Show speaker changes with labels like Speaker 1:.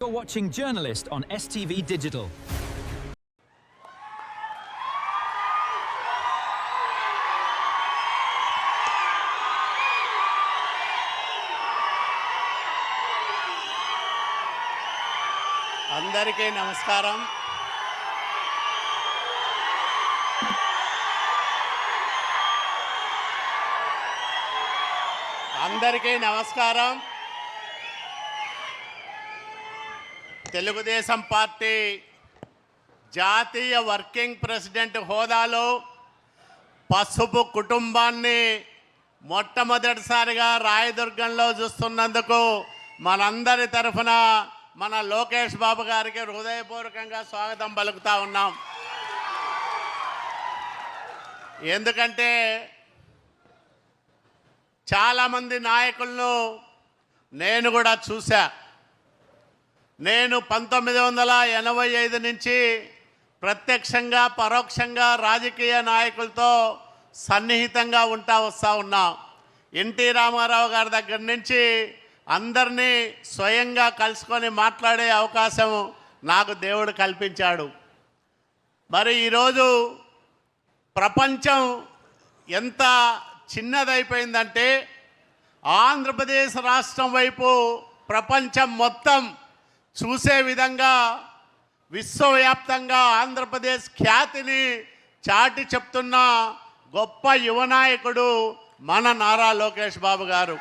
Speaker 1: You're watching Journalist on STV Digital.
Speaker 2: అందరికీ నమస్కారం. Telugu Desam party జాతీయ వర్కింగ్ ప్రెసిడెంట్ హోదాలో పసుపు కుటుంబాన్ని మొట్టమొదటిసారిగా రాయదుర్గంలో చూస్తున్నందుకు మనందరి తరఫున మన లోకేష్ బాబు గారికి హృదయపూర్వకంగా స్వాగతం పలుకుతా ఉన్నాం. ఎందుకంటే చాలామంది నాయకులను నేను కూడా చూశా. నేను 1985 నుంచి ప్రత్యక్షంగా పరోక్షంగా రాజకీయ నాయకులతో సన్నిహితంగా వస్తూ ఉన్నా. ఎన్టీ రామారావు గారి దగ్గర నుంచి అందరినీ స్వయంగా కలుసుకొని మాట్లాడే అవకాశం నాకు దేవుడు కల్పించాడు. మరి ఈరోజు ప్రపంచం ఎంత చిన్నదైపోయిందంటే ఆంధ్రప్రదేశ్ రాష్ట్రం వైపు ప్రపంచం మొత్తం చూసే విధంగా విశ్వవ్యాప్తంగా ఆంధ్రప్రదేశ్ ఖ్యాతిని చాటి చెప్తున్న గొప్ప యువ నాయకుడు మన నారా లోకేష్ బాబు గారు.